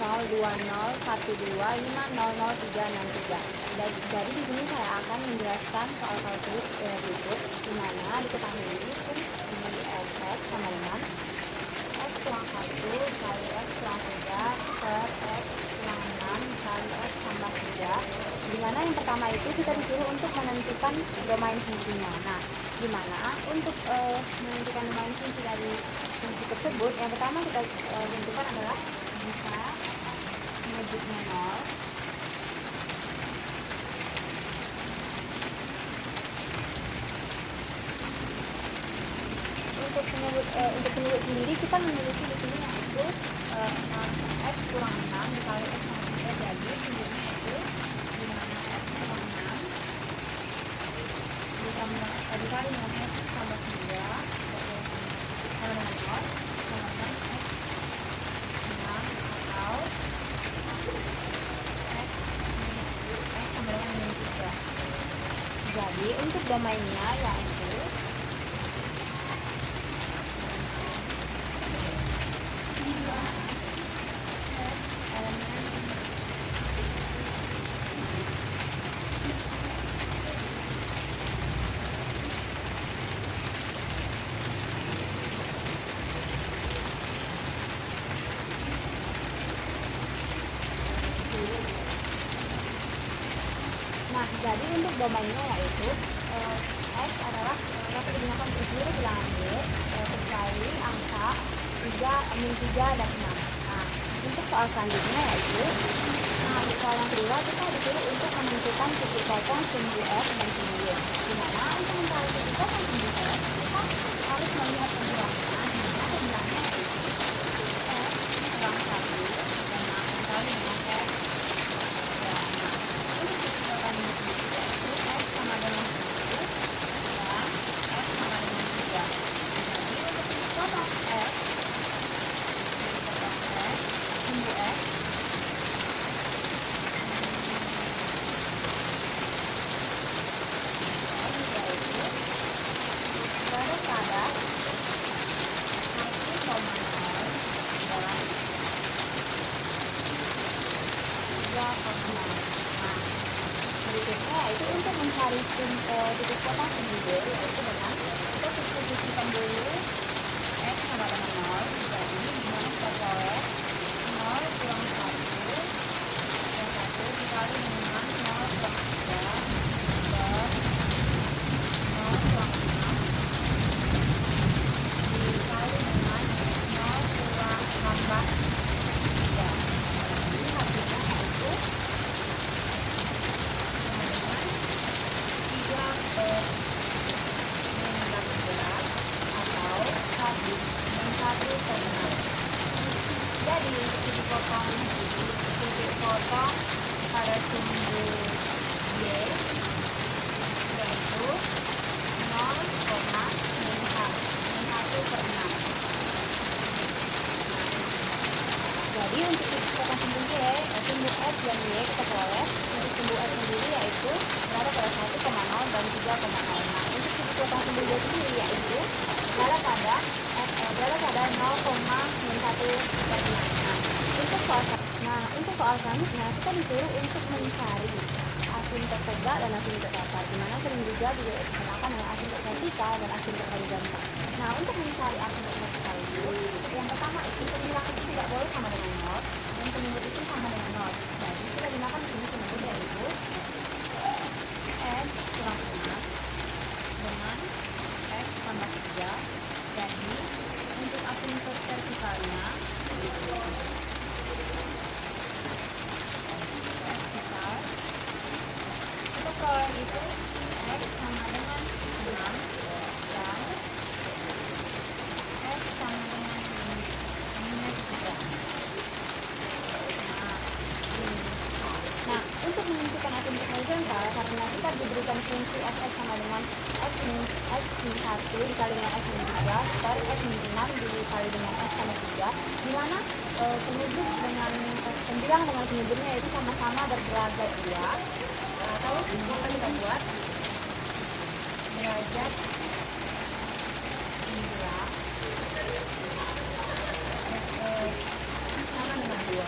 02012500363. Jadi di sini saya akan menjelaskan soal kalkulus berikut, di mana diketahui pun di fx sama dengan x kurang 1 kali x kurang 3 per x kurang 6 kali x tambah 3, di mana yang pertama itu kita disuruh untuk menentukan domain fungsinya. Nah, di mana untuk menentukan domain fungsi dari fungsi tersebut, yang pertama kita tentukan adalah bisa menyebutnya 0. Untuk penyebut sendiri kita memiliki di sini yaitu x kurang 6 dikali x sama 3, jadi penyebutnya itu di mana x kurang 6 dikali dengan x tambah 3 sama dengan 0 sama dengan x 6 atau x sama dengan minus 3. Jadi untuk domainnya yaitu jadi untuk domainnya yaitu x adalah dapat digunakan untuk seluruh bilangan y kecuali angka 3, min 3, dan 6. Nah, untuk soal selanjutnya yaitu di soal yang kedua kita disuruh untuk menentukan titik kosong sumbu f dan sumbu y, dimana untuk mencari titik kosong sumbu f kita harus melihat pembilangnya, dimana pembilangnya yaitu f kurang 1 dan kali dengan f. Sama dengan 1 dan x sama dengan 3. Jadi untuk titik kosong x sumbu x yaitu berada pada 1,0 dan 3,6. Berikutnya yaitu untuk mencari titik kosong sumbu y, yaitu dengan kita substitusikan dulu x sama dengan 0, jadi dimana kita colek 0 kurang 1 dan 1 dikali dengan 0 kurang 3 per 0 kurang 6 dikali dengan 0 kurang tambah 3. Jadi hasilnya yaitu 1/6. Jadi untuk titik kosong pada sumbu y yaitu 0,1/6. Jadi untuk titik kosong sumbu y, sumbu f dan y kita colek. Untuk sumbu f sendiri yaitu berada pada 1,0 dan 3,06. Untuk titik kosong sumbu y sendiri yaitu berada pada 0,1/6. Untuk soal selanjutnya kita disuruh untuk mencari asintot tegak dan asintot datar, dimana sering juga digunakan dengan asintot vertikal dan asintot horizontal. Nah, untuk mencari asintot vertikal itu yang pertama itu pembilang itu tidak boleh sama dengan 0 dan penyebut itu sama dengan 0. Jadi kita gunakan di sini penyebut yaitu x kurang 6 dengan x tambah 3. Jadi untuk asintot vertikalnya vertikal untuk peroleh itu x sama dengan 6 dan x sama dengan minus 3. Nah, untuk menentukan asintot horizontal, karena kita diberikan fungsi fx sama dengan x min 1 dikali dengan x min 3 per x min 6 dikali dengan x sama 3, dimana penyebut dengan pembilang dengan penyebutnya itu sama-sama berderajat 2. Atau maka kita buat derajat pembilang sama dengan 2.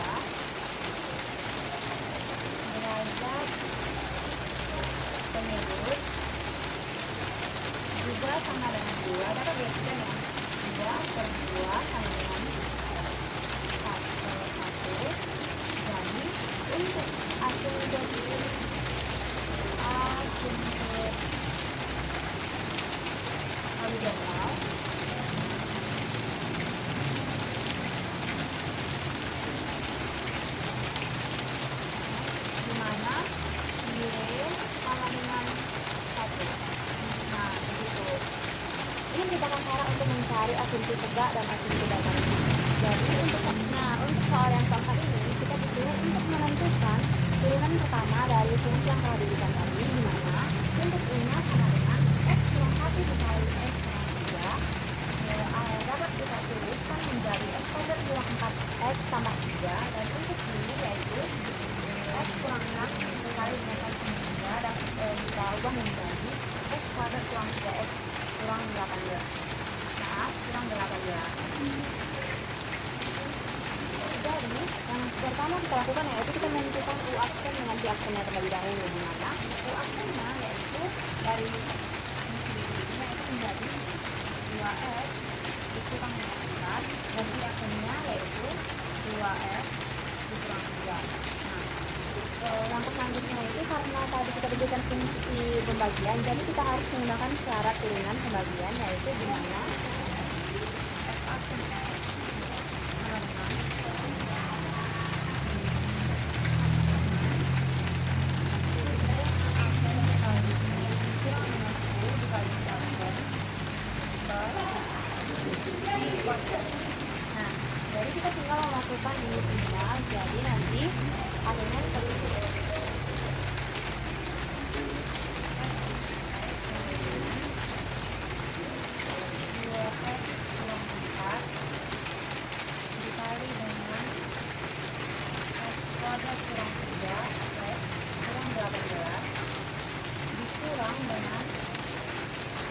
pintu tegak dan pintu datar. Jadi untuk soal yang keempat ini kita disuruh untuk menentukan turunan pertama dari fungsi yang telah diberikan tadi, di mana untuk I-nya sama dengan X kurang 1 dikali X kurang 3 dapat kita tuliskan menjadi X kuadrat kurang 4X tambah 3, dan untuk ini yaitu X kurang 6 dikali dengan X kurang 3 dapat kita ubah menjadi X kuadrat kurang 3X kurang 18. Kurang 18. Jadi yang pertama kita lakukan yaitu kita menentukan U aksen dengan V aksennya terlebih dahulu, di mana U aksennya yaitu dari yaitu menjadi 2X dikurang 4 dan V aksennya yaitu 2X dikurang 3. Langkah selanjutnya itu karena tadi kita berikan fungsi pembagian, jadi kita harus menggunakan syarat turunan pembagian, yaitu di mana F aksen jadi kita tinggal memasukkan ini semua, jadi nanti hasilnya seperti ini. Dikali dengan X kuadrat kurang 3 X kurang 18 dikurang dengan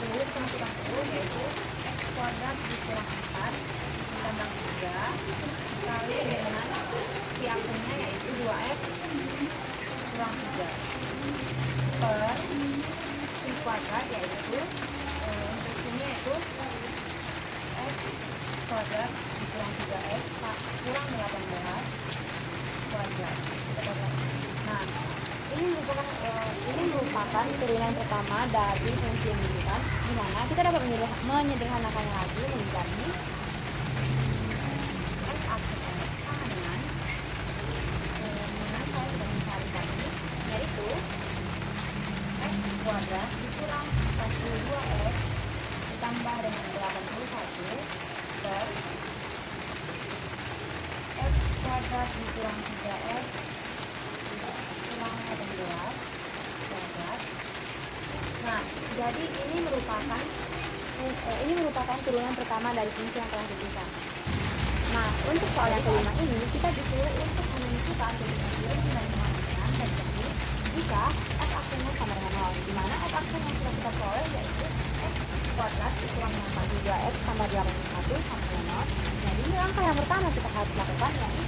10 kurang 10 yaitu X kuadrat dikurang 4 ditambah 3 dikali dengan V aksennya yaitu 2X kurang 3 per V kuadrat yaitu untuk ini yaitu X kuadrat dikurang 3X kurang 18 kuadrat. Nah, ini merupakan turunan pertama dari fungsi yang diberikan, di mana kita dapat menyederhanakannya lagi menjadi X aksen X sama dengan saya sudah mencari tadi, yaitu X kuadrat dikurang 42X ditambah dengan 81 per X kuadrat dikurang 3X kurang 18 kuadrat. Nah, jadi ini merupakan turunan pertama dari fungsi yang telah diberikan. Nah, untuk soal yang kelima ini kita disuruh untuk menentukan turunan kemungkinan dan jadi jika F aksennya sama dengan 0, di mana F aksen yang sudah kita peroleh yaitu X kuadrat dikurang 42X tambah 81 sama dengan 0. Jadi langkah yang pertama kita harus lakukan yaitu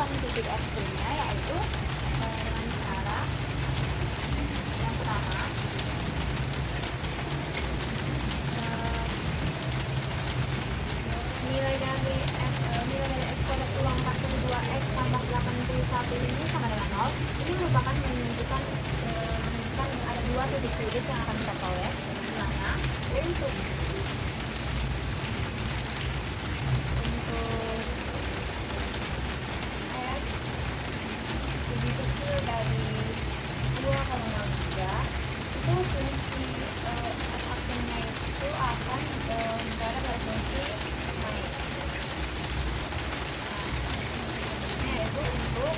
titik ekstrimnya yaitu dengan cara yang pertama nilai dari x kuadrat ulang 42x tambah 81 ini sama dengan 0. Ini merupakan menunjukkan ada dua titik kredit yang akan kita peroleh, di mana untuk lebih kecil dari 2,03 itu fungsi f aksennya itu akan berada pada fungsi naik. untuk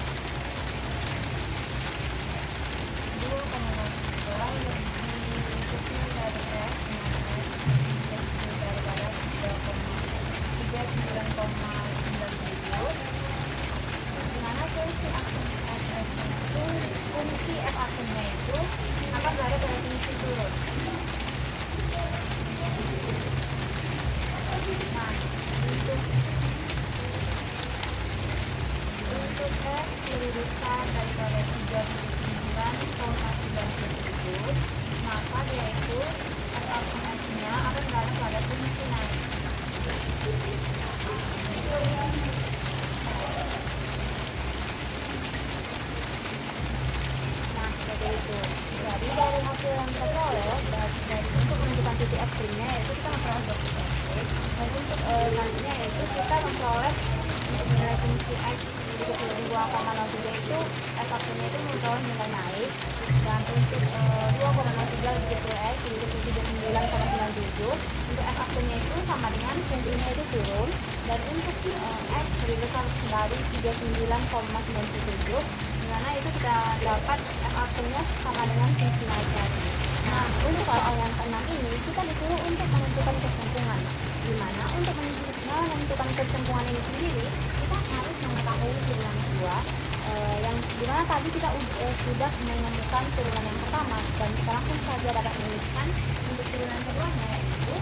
2,03 lebih kecil dari F, lebih kecil daripada 3,39,97, dimana fungsi aksen F itu, fungsi F aksennya itu akan berada pada fungsi turun. Nah, untuk F lebih besar daripada 39,97, maka dia itu F aksen F-nya akan berada pada fungsi naik. Nah, seperti itu. Jadi dari hasil yang kita peroleh dari untuk menentukan titik ekstrimnya yaitu kita memperoleh dua titik ekstrim, dan untuk nantinya yaitu kita memperoleh untuk nilai fungsi x lebih kecil dari 2,03 itu f aksennya itu memperoleh nilai naik, dan untuk 2,03 lebih kecil x lebih kecil 39,97 untuk f aksennya itu sama dengan fungsinya itu turun, dan untuk x lebih besar dari 39,97, dimana itu kita dapat f aksennya sama dengan fungsi naik tadi. Nah, untuk soal yang keenam ini kita disuruh untuk menentukan kecenderungan, dimana untuk menentukan kecenderungan ini sendiri kita harus mengetahui turunan kedua, yang dimana tadi kita sudah menemukan turunan yang pertama, dan kita langsung saja dapat menuliskan untuk turunan keduanya yaitu f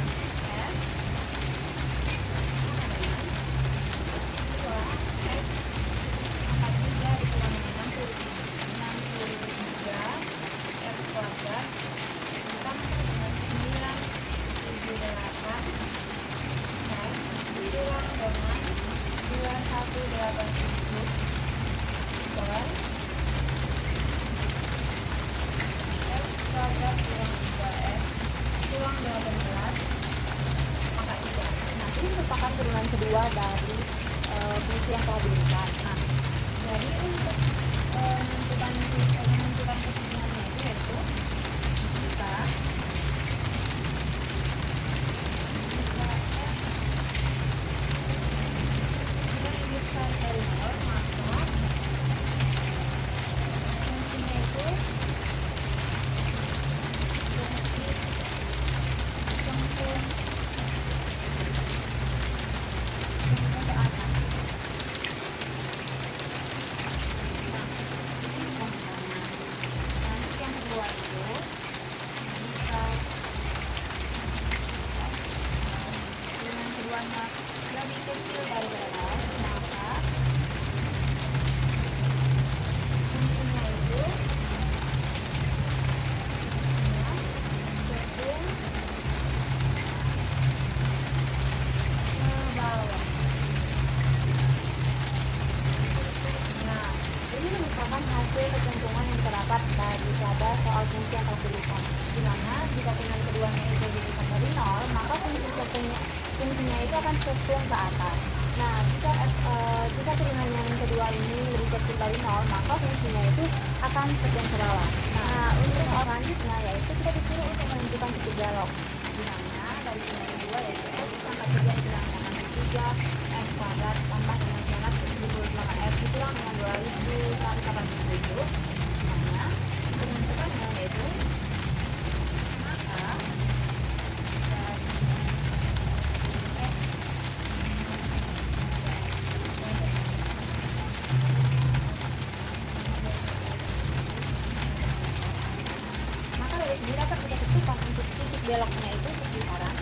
ini merupakan turunan kedua dari fungsi yang telah diberikan. Nah, jadi untuk menentukan kecenderungannya itu yaitu jika lebih besar dari 0, maka fungsinya itu lebih kecil daripada maka fungsinya itu cenderung ke bawah. Nah, ini merupakan hasil kecenderungan yang terdapat daripada soal fungsi yang telah diberikan, dimana jika turunan keduanya itu diberikan dari 0, maka fungsinya itu akan cenderung ke atas. Nah, jika turunan yang kedua ini lebih kecil dari 0, maka fungsinya itu akan cenderung ke bawah. Nah, untuk soal selanjutnya yaitu kita disuruh untuk menentukan titik belok, dimana dari turunan kedua yaitu x pangkat 3 dikurang dengan 3 x kuadrat tambah dengan 978 f dikurang dengan 2187, dimana untuk menentukannya yaitu maka dapat kita tentukan untuk titik beloknya itu sekitaran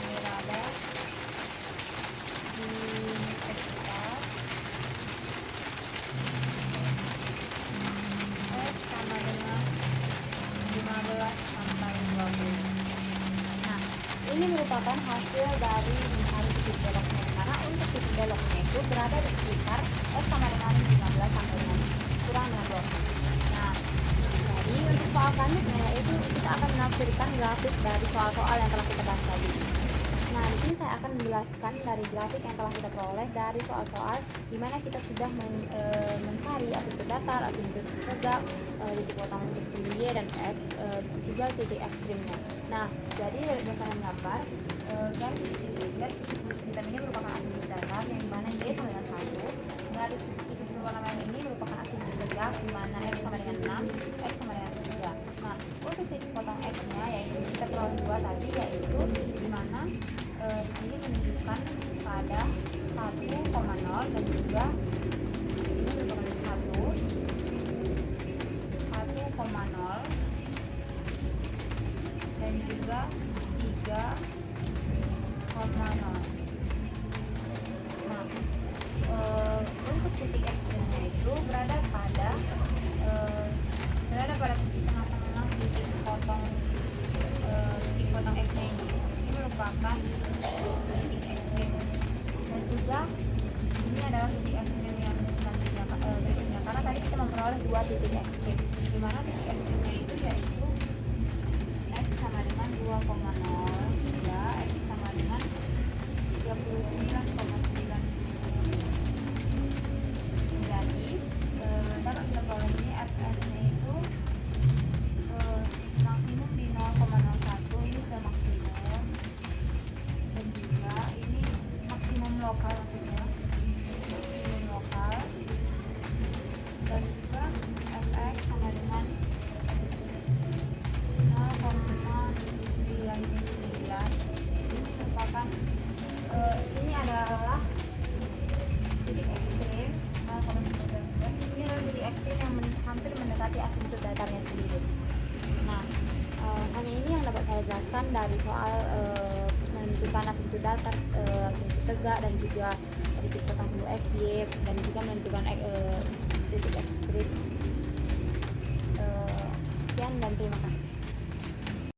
berada di sekitar S sama dengan 15 sampai 20. Nah, ini merupakan hasil dari mencari titik beloknya, karena untuk titik beloknya itu berada di sekitar S sama dengan 15 sampai dengan kurang dengan 20. Nah, jadi untuk soal selanjutnya yaitu kita akan menafsirkan grafik dari soal-soal yang telah kita bahas tadi. Nah, di sini saya akan menjelaskan dari grafik yang telah kita peroleh dari soal-soal di mana kita sudah mencari asimptot datar, asimptot tegak, titik potong titik Y dan X, juga titik ekstrimnya. Nah, jadi berdasarkan gambar, garis hitam ini merupakan asimptot datar yang dimana Y sama dengan 1, garis titik berwarna merah ini merupakan asimptot tegak di mana X sama dengan 6, X sama dengan 3. Nah, untuk titik potong X-nya yaitu kita peroleh 2 tadi, yaitu di mana ini menunjukkan pada 1,0 dan juga ini merupakan 1,0 dan juga 3,0. Nah, untuk titik ekstrimnya itu berada pada titik tengah-tengah titik potong X-nya ini. Ini merupakan titik ekstrim dan juga ini adalah titik ekstrim yang selanjutnya berikutnya, karena tadi kita memperoleh 2 titik ekstrim, di mana titik ekstrimnya itu yaitu X sama dengan 2,0 hingga X sama dengan 39,9. Jadi dapat kita peroleh ini fs-nya itu maksimum di 0,01, ini sudah maksimum, dan juga ini maksimum lokal, maksudnya maksimum lokal, dan juga fx sama dengan 0,99. Ini merupakan ini adalah titik ekstrim 0,99. Ini adalah titik ekstrim yang hampir mendekati asimptot datarnya sendiri. Nah, hanya ini yang dapat saya jelaskan dari soal menentukan asimptot datar, asimptot tegak, dan juga titik potong X, Y, dan juga menentukan titik ekstrim. Sekian dan terima kasih.